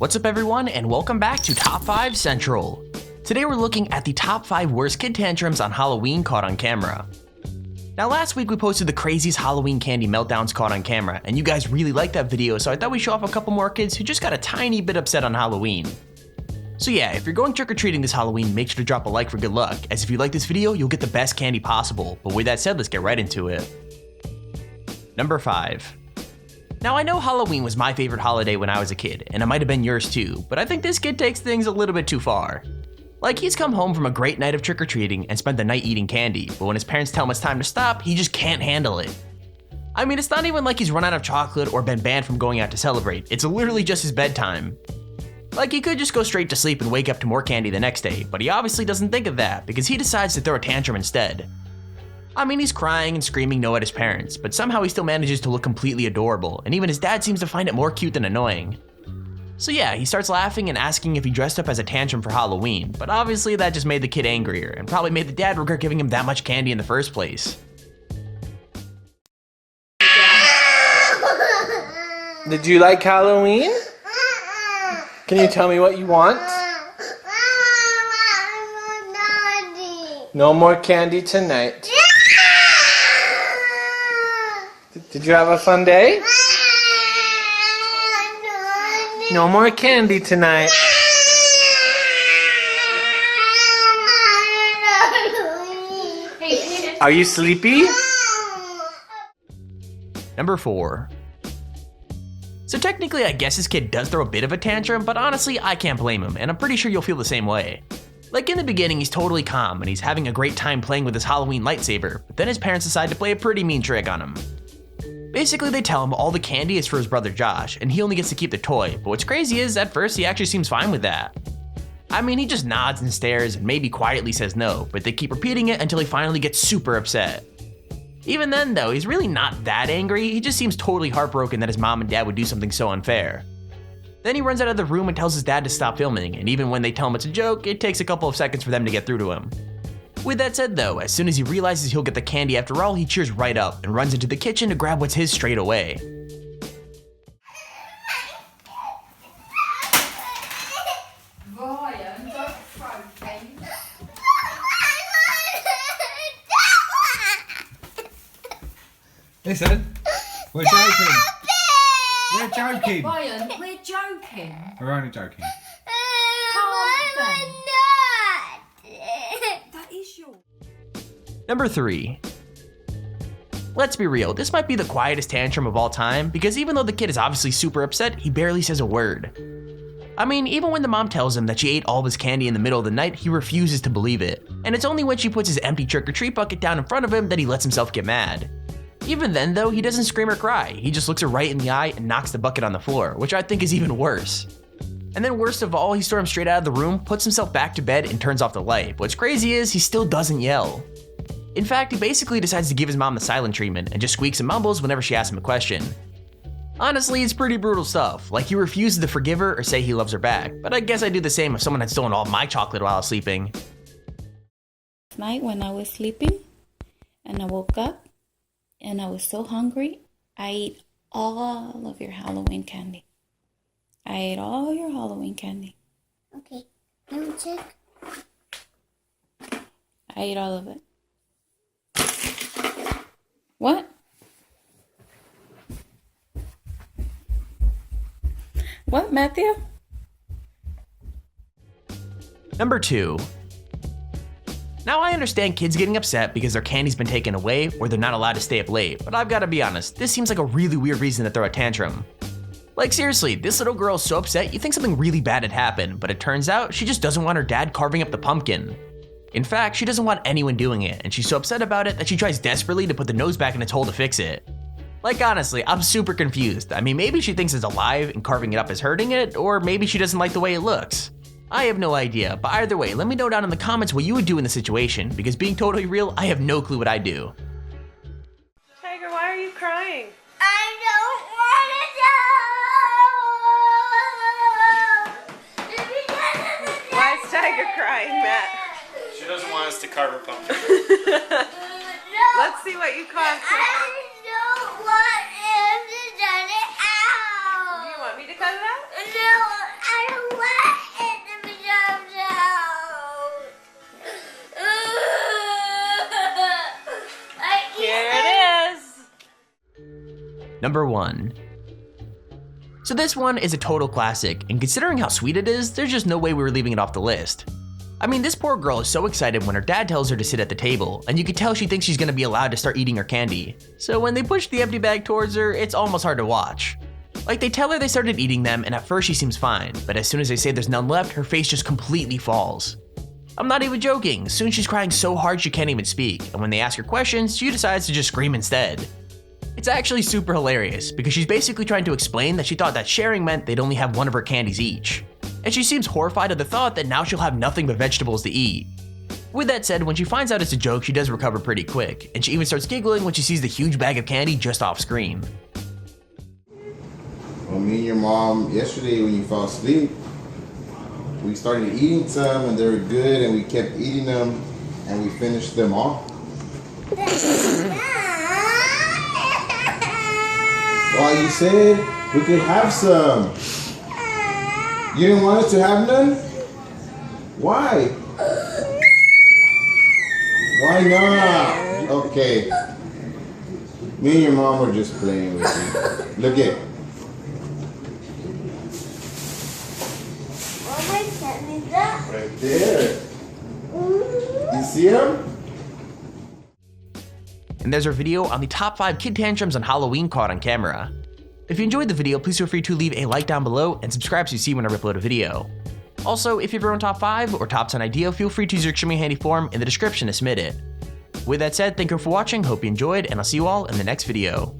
What's up everyone, and welcome back to Top 5 Central. Today we're looking at the top 5 worst kid tantrums on Halloween caught on camera. Now last week we posted the craziest Halloween candy meltdowns caught on camera, and you guys really liked that video, so I thought we'd show off a couple more kids who just got a tiny bit upset on Halloween. So yeah, if you're going trick-or-treating this Halloween, make sure to drop a like for good luck, as if you like this video, you'll get the best candy possible. But with that said, let's get right into it. Number 5. Now I know Halloween was my favorite holiday when I was a kid, and it might have been yours too, but I think this kid takes things a little bit too far. Like, he's come home from a great night of trick-or-treating and spent the night eating candy, but when his parents tell him it's time to stop, he just can't handle it. I mean, it's not even like he's run out of chocolate or been banned from going out to celebrate, it's literally just his bedtime. Like, he could just go straight to sleep and wake up to more candy the next day, but he obviously doesn't think of that because he decides to throw a tantrum instead. I mean, he's crying and screaming no at his parents, but somehow he still manages to look completely adorable, and even his dad seems to find it more cute than annoying. So yeah, he starts laughing and asking if he dressed up as a tantrum for Halloween, but obviously that just made the kid angrier, and probably made the dad regret giving him that much candy in the first place. Did you like Halloween? Can you tell me what you want? No more candy tonight. Did you have a fun day? No more candy tonight. Are you sleepy? Number 4. So technically I guess this kid does throw a bit of a tantrum, but honestly I can't blame him, and I'm pretty sure you'll feel the same way. Like, in the beginning he's totally calm and he's having a great time playing with his Halloween lightsaber, but then his parents decide to play a pretty mean trick on him. Basically they tell him all the candy is for his brother Josh, and he only gets to keep the toy, but what's crazy is at first he actually seems fine with that. I mean, he just nods and stares and maybe quietly says no, but they keep repeating it until he finally gets super upset. Even then though, he's really not that angry, he just seems totally heartbroken that his mom and dad would do something so unfair. Then he runs out of the room and tells his dad to stop filming, and even when they tell him it's a joke, it takes a couple of seconds for them to get through to him. With that said though, as soon as he realizes he'll get the candy after all, he cheers right up and runs into the kitchen to grab what's his straight away. Ryan, don't throw things. Listen, we're joking. We're joking. Ryan, we're joking. We're only joking. Calm down. That is your... Number 3. Let's be real, this might be the quietest tantrum of all time, because even though the kid is obviously super upset, he barely says a word. I mean, even when the mom tells him that she ate all of his candy in the middle of the night, he refuses to believe it. And it's only when she puts his empty trick-or-treat bucket down in front of him that he lets himself get mad. Even then though, he doesn't scream or cry, he just looks her right in the eye and knocks the bucket on the floor, which I think is even worse. And then worst of all, he storms straight out of the room, puts himself back to bed, and turns off the light. What's crazy is, he still doesn't yell. In fact, he basically decides to give his mom the silent treatment and just squeaks and mumbles whenever she asks him a question. Honestly, it's pretty brutal stuff, like he refuses to forgive her or say he loves her back, but I guess I'd do the same if someone had stolen all my chocolate while I was sleeping. Last night when I was sleeping and I woke up and I was so hungry, I ate all of your Halloween candy. I ate all your Halloween candy. Okay, let me check. I ate all of it. What? What, Matthew? Number 2. Now I understand kids getting upset because their candy's been taken away or they're not allowed to stay up late, but I've gotta be honest, this seems like a really weird reason to throw a tantrum. Like seriously, this little girl is so upset you think something really bad had happened, but it turns out she just doesn't want her dad carving up the pumpkin. In fact, she doesn't want anyone doing it, and she's so upset about it that she tries desperately to put the nose back in its hole to fix it. Like honestly, I'm super confused. I mean, maybe she thinks it's alive and carving it up is hurting it, or maybe she doesn't like the way it looks. I have no idea, but either way, let me know down in the comments what you would do in the situation, because being totally real, I have no clue what I'd do. Tiger, why are you crying? I don't want to go. Why is Tiger crying, Matt? She doesn't want us to carve her pumpkin. Let's see what you caused. I don't want him to cut it out. You want me to cut it out? No, I Number 1. So this one is a total classic, and considering how sweet it is, there's just no way we were leaving it off the list. I mean, this poor girl is so excited when her dad tells her to sit at the table, and you can tell she thinks she's gonna be allowed to start eating her candy. So when they push the empty bag towards her, it's almost hard to watch. Like, they tell her they started eating them, and at first she seems fine, but as soon as they say there's none left, her face just completely falls. I'm not even joking, soon she's crying so hard she can't even speak, and when they ask her questions, she decides to just scream instead. It's actually super hilarious, because she's basically trying to explain that she thought that sharing meant they'd only have one of her candies each. And she seems horrified at the thought that now she'll have nothing but vegetables to eat. With that said, when she finds out it's a joke, she does recover pretty quick, and she even starts giggling when she sees the huge bag of candy just off screen. Well, me and your mom, yesterday when you fell asleep, we started eating some and they were good and we kept eating them and we finished them all. Well, you said we could have some. You didn't want us to have none? Why? Why not? Okay. Me and your mom were just playing with you. Look it. Right there. You see him? And there's our video on the top 5 kid tantrums on Halloween caught on camera. If you enjoyed the video, please feel free to leave a like down below and subscribe so you see when I upload a video. Also, if you have your own top 5 or top 10 idea, feel free to use your extremely handy form in the description to submit it. With that said, thank you for watching, hope you enjoyed, and I'll see you all in the next video.